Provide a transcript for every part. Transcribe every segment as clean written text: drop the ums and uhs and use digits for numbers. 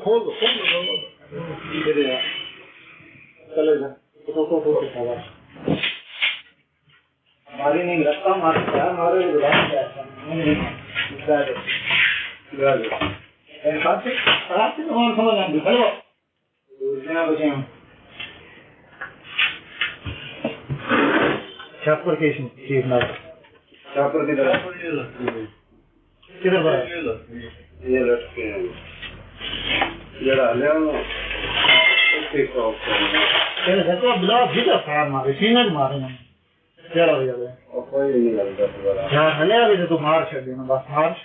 खोल दो चले जा मारी नहीं लगता मारता मारे समझ आएंगे हेलो छापर के छापर की तरह किधर ये लटके जरा ले ब्लॉक भीतर फायर मारे सीनर मारे चलो भैया कोई नहीं लगता यार हले अभी तो मार छड़ देना बस मार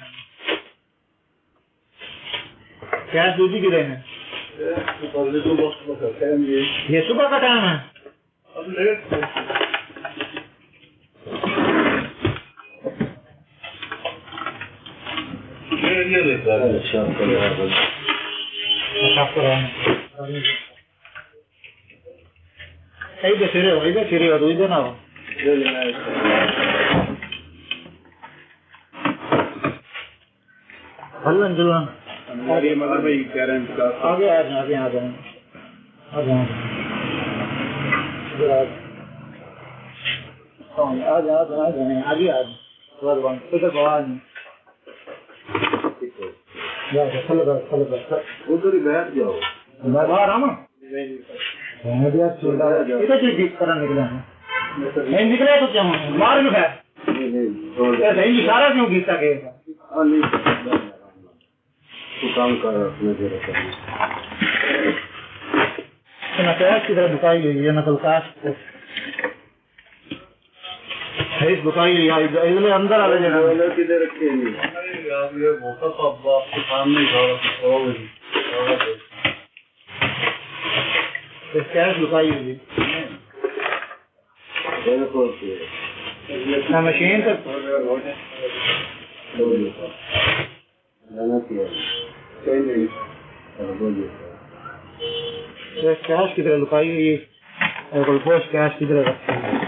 क्या दूधी गिरे हैं ये सुबह का टाइम है अब लेट ये लेता है अच्छा इधर चिरे हो तो इधर ना हो हल्लन जुलन हमारी मदर भाई कह रहे हैं आगे आ जाए उधर ही बैठ जाओ बाहर आना इधर निकले नहीं निकले तो क्या मार भी है सारा क्यों गीता के काम कर की तरह दुकाई हुई है नकल काश दुकाई इसलिए अंदर आ रहे किधर रखे ये बहुत आपके सामने कैश दुकाई हुई मशीन तक कैश की तरह लुकाई हुई ग्लूकोज कैश की तरह रखी हुई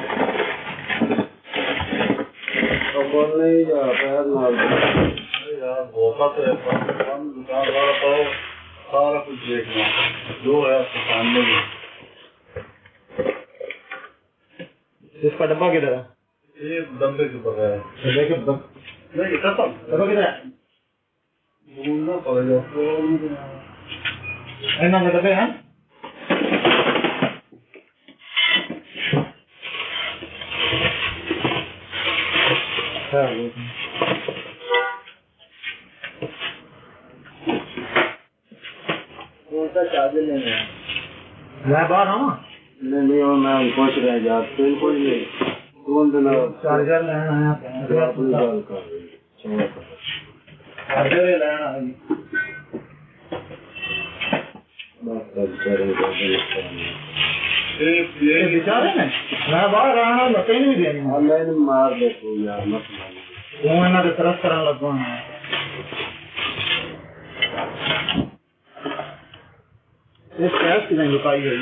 सारा कुछ देखना जो है आपके सामने इसका डब्बा किधर है ये डब्बे के बगैर नहीं खत्म डब्बा किधर है ढूंढना पड़ेगा डब्बे हैं चार्जर लेने मैं बाहर हूँ नहीं मैं पहुँच रहे हैं यार कोई नहीं कौन देना चार्जर लेना है चार्जर लेना है बेचारे ने मैं बाहर रहना कहीं नहीं देनी ऑनलाइन मार देखो यार मत मार तरफ करने लगवा इस कैश की नहीं लुकाई है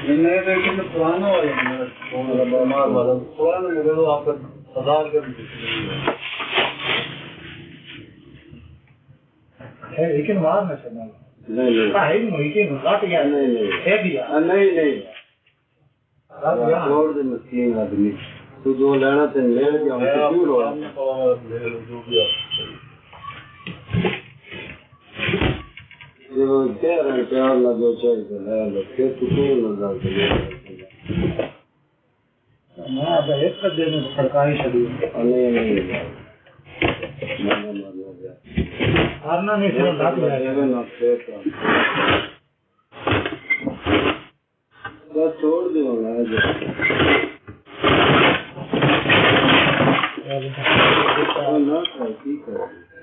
नहीं लेकिन पुराना वाला पुराना मुझे तो आपका 1000 का है लेकिन मार न चलना नहीं काट गया नहीं छोड़ दे मस्कीन आदमी तू जो लेना थे ले जाओ जो कह रहे प्यार ना जो चाहिए ले लो फिर तू क्यों ना डालते मैं अब एक कर देने सरकारी शरीर नहीं हारना नहीं फिर लात जाएगा ना बस छोड़ दो ना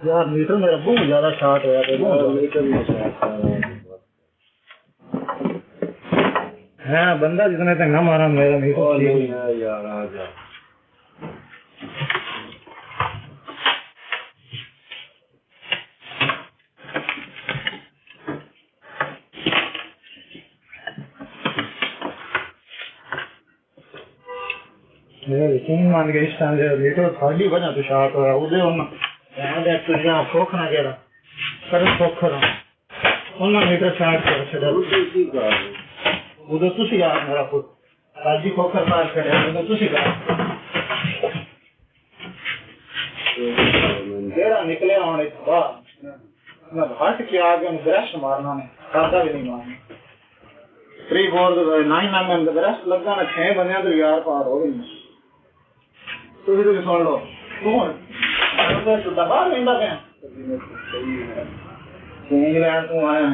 यार मीटर मेरा बहुत ज्यादा शॉर्ट है मीटर में हाँ बंदा जितने तक ना मारा मेरा मीटर नहीं है यार आ जा यकीन मान के इस टाइम जो लीटर थर्डी बना तो शाक हो रहा उधर उन यहाँ देख तो यहाँ खोख ना केरा कर खोख रहा उन लीटर शाक कर छड़ा उधर तो सी यार मेरा पुत आज ही खोख पार करे उधर तो सी यार तेरा निकले होने बाद ना भाट के आगे में ब्रश मारना ने खाता भी नहीं मारना फ्री बोर्ड 9 में ब्रश लगा ना 6 बनिया तो यार पार हो गई तो भी सुन लो कौन तो दबा लेंदा क्या इंग्लैंड तू आया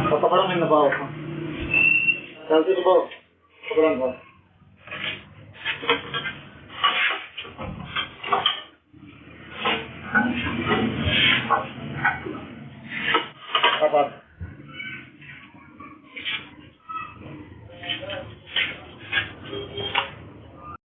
तो कपड़ा में दबाओ चलते दबाओ कपड़ा दबाओ